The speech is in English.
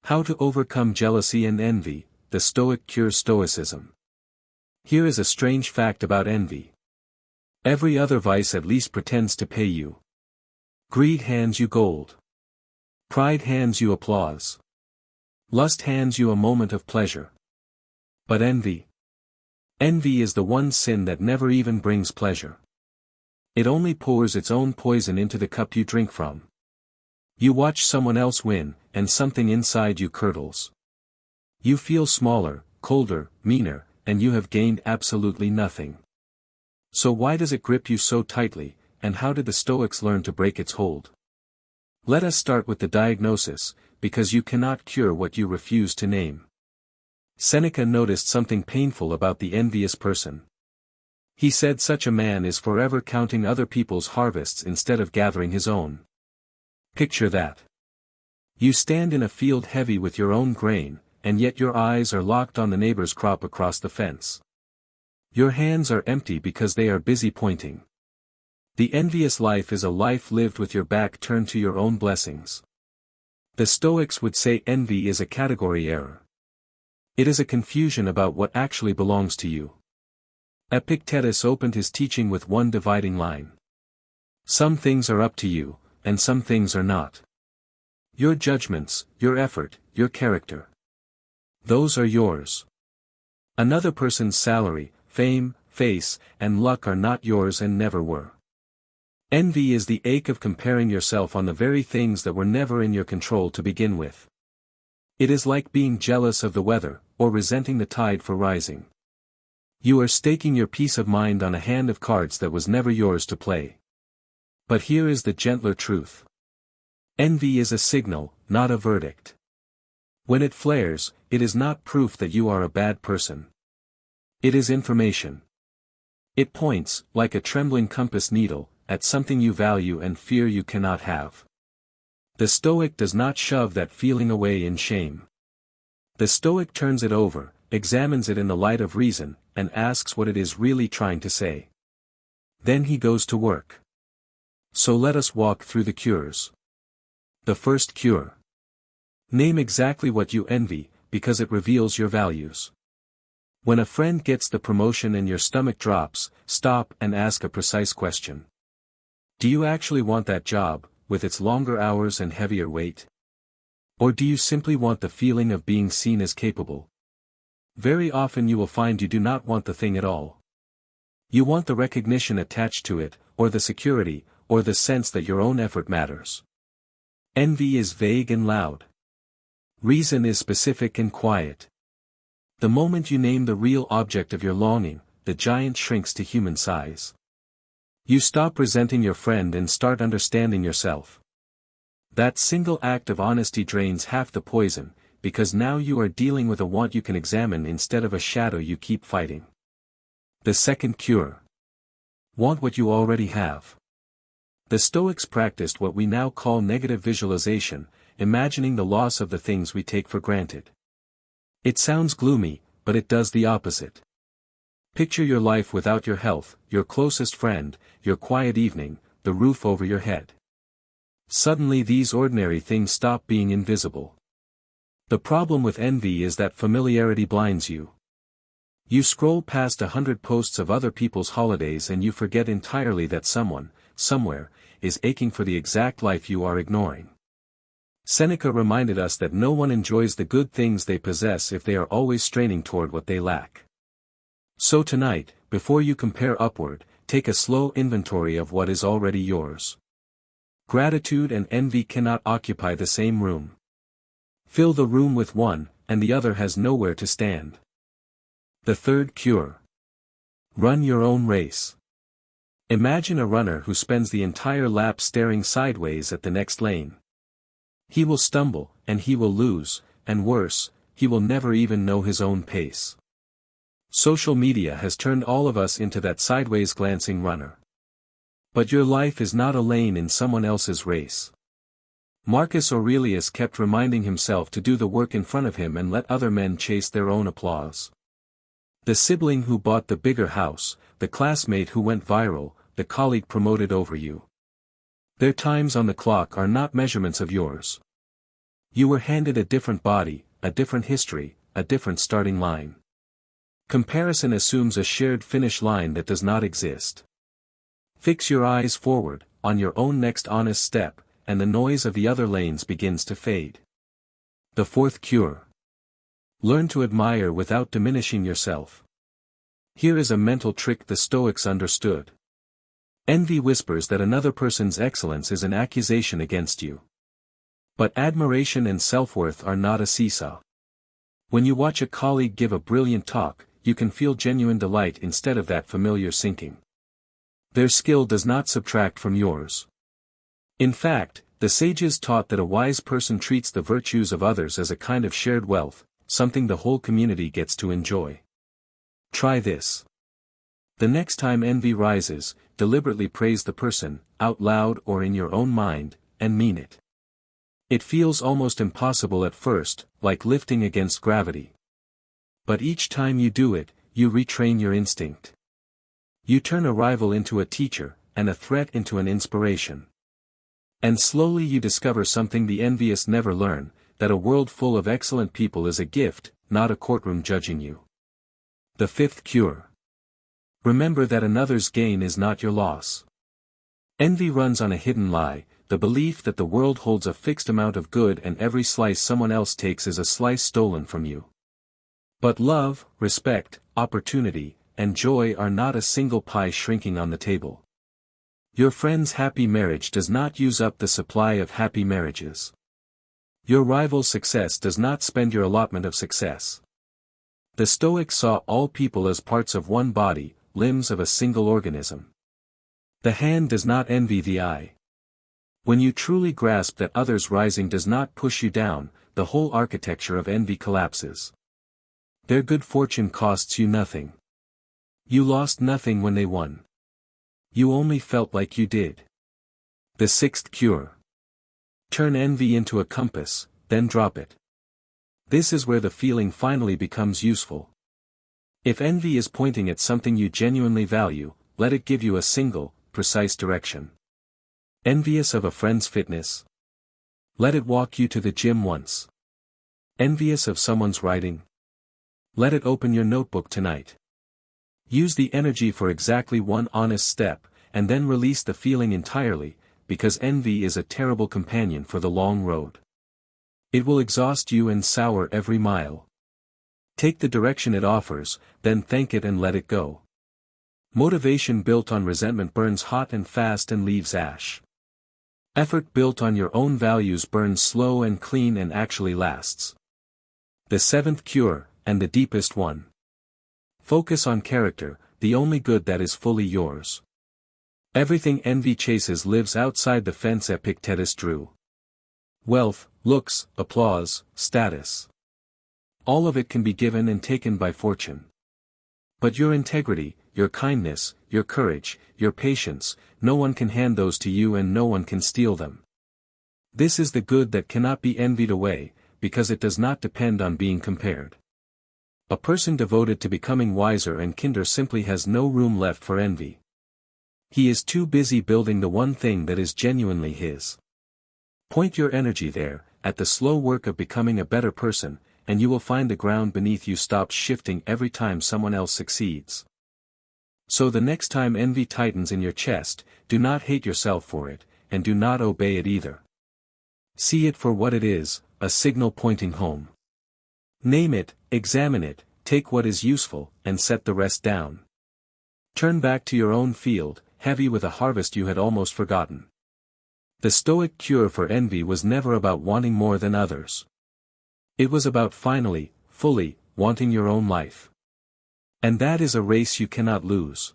How to overcome jealousy and envy, the Stoic cure Stoicism. Here is a strange fact about envy. Every other vice at least pretends to pay you. Greed hands you gold. Pride hands you applause. Lust hands you a moment of pleasure. But envy? Envy is the one sin that never even brings pleasure. It only pours its own poison into the cup you drink from. You watch someone else win, and something inside you curdles. You feel smaller, colder, meaner, and you have gained absolutely nothing. So why does it grip you so tightly, and how did the Stoics learn to break its hold? Let us start with the diagnosis, because you cannot cure what you refuse to name. Seneca noticed something painful about the envious person. He said such a man is forever counting other people's harvests instead of gathering his own. Picture that. You stand in a field heavy with your own grain, and yet your eyes are locked on the neighbor's crop across the fence. Your hands are empty because they are busy pointing. The envious life is a life lived with your back turned to your own blessings. The Stoics would say envy is a category error. It is a confusion about what actually belongs to you. Epictetus opened his teaching with one dividing line. Some things are up to you, and some things are not. Your judgments, your effort, your character. Those are yours. Another person's salary, fame, face, and luck are not yours and never were. Envy is the ache of comparing yourself on the very things that were never in your control to begin with. It is like being jealous of the weather, or resenting the tide for rising. You are staking your peace of mind on a hand of cards that was never yours to play. But here is the gentler truth. Envy is a signal, not a verdict. When it flares, it is not proof that you are a bad person. It is information. It points, like a trembling compass needle, at something you value and fear you cannot have. The Stoic does not shove that feeling away in shame. The Stoic turns it over, examines it in the light of reason, and asks what it is really trying to say. Then he goes to work. So let us walk through the cures. The first cure. Name exactly what you envy, because it reveals your values. When a friend gets the promotion and your stomach drops, stop and ask a precise question. Do you actually want that job, with its longer hours and heavier weight? Or do you simply want the feeling of being seen as capable? Very often you will find you do not want the thing at all. You want the recognition attached to it, or the security, or the sense that your own effort matters. Envy is vague and loud. Reason is specific and quiet. The moment you name the real object of your longing, the giant shrinks to human size. You stop resenting your friend and start understanding yourself. That single act of honesty drains half the poison, because now you are dealing with a want you can examine instead of a shadow you keep fighting. The second cure. Want what you already have. The Stoics practiced what we now call negative visualization, imagining the loss of the things we take for granted. It sounds gloomy, but it does the opposite. Picture your life without your health, your closest friend, your quiet evening, the roof over your head. Suddenly these ordinary things stop being invisible. The problem with envy is that familiarity blinds you. You scroll past 100 posts of other people's holidays and you forget entirely that someone, somewhere, is aching for the exact life you are ignoring. Seneca reminded us that no one enjoys the good things they possess if they are always straining toward what they lack. So tonight, before you compare upward, take a slow inventory of what is already yours. Gratitude and envy cannot occupy the same room. Fill the room with one, and the other has nowhere to stand. The third cure. Run your own race. Imagine a runner who spends the entire lap staring sideways at the next lane. He will stumble, and he will lose, and worse, he will never even know his own pace. Social media has turned all of us into that sideways glancing runner. But your life is not a lane in someone else's race. Marcus Aurelius kept reminding himself to do the work in front of him and let other men chase their own applause. The sibling who bought the bigger house, the classmate who went viral, the colleague promoted over you. Their times on the clock are not measurements of yours. You were handed a different body, a different history, a different starting line. Comparison assumes a shared finish line that does not exist. Fix your eyes forward, on your own next honest step, and the noise of the other lanes begins to fade. The fourth cure. Learn to admire without diminishing yourself. Here is a mental trick the Stoics understood. Envy whispers that another person's excellence is an accusation against you. But admiration and self-worth are not a seesaw. When you watch a colleague give a brilliant talk, you can feel genuine delight instead of that familiar sinking. Their skill does not subtract from yours. In fact, the sages taught that a wise person treats the virtues of others as a kind of shared wealth, something the whole community gets to enjoy. Try this. The next time envy rises, deliberately praise the person, out loud or in your own mind, and mean it. It feels almost impossible at first, like lifting against gravity. But each time you do it, you retrain your instinct. You turn a rival into a teacher, and a threat into an inspiration. And slowly you discover something the envious never learn, that a world full of excellent people is a gift, not a courtroom judging you. The fifth cure. Remember that another's gain is not your loss. Envy runs on a hidden lie, the belief that the world holds a fixed amount of good and every slice someone else takes is a slice stolen from you. But love, respect, opportunity, and joy are not a single pie shrinking on the table. Your friend's happy marriage does not use up the supply of happy marriages. Your rival's success does not spend your allotment of success. The Stoics saw all people as parts of one body, limbs of a single organism. The hand does not envy the eye. When you truly grasp that others' rising does not push you down, the whole architecture of envy collapses. Their good fortune costs you nothing. You lost nothing when they won. You only felt like you did. The sixth cure. Turn envy into a compass, then drop it. This is where the feeling finally becomes useful. If envy is pointing at something you genuinely value, let it give you a single, precise direction. Envious of a friend's fitness? Let it walk you to the gym once. Envious of someone's writing? Let it open your notebook tonight. Use the energy for exactly one honest step, and then release the feeling entirely, because envy is a terrible companion for the long road. It will exhaust you and sour every mile. Take the direction it offers, then thank it and let it go. Motivation built on resentment burns hot and fast and leaves ash. Effort built on your own values burns slow and clean and actually lasts. The seventh cure, and the deepest one. Focus on character, the only good that is fully yours. Everything envy chases lives outside the fence Epictetus drew. Wealth, looks, applause, status. All of it can be given and taken by fortune. But your integrity, your kindness, your courage, your patience, no one can hand those to you and no one can steal them. This is the good that cannot be envied away, because it does not depend on being compared. A person devoted to becoming wiser and kinder simply has no room left for envy. He is too busy building the one thing that is genuinely his. Point your energy there, at the slow work of becoming a better person, and you will find the ground beneath you stops shifting every time someone else succeeds. So the next time envy tightens in your chest, do not hate yourself for it, and do not obey it either. See it for what it is, a signal pointing home. Name it, examine it, take what is useful, and set the rest down. Turn back to your own field, heavy with a harvest you had almost forgotten. The Stoic cure for envy was never about wanting more than others. It was about finally, fully, wanting your own life. And that is a race you cannot lose.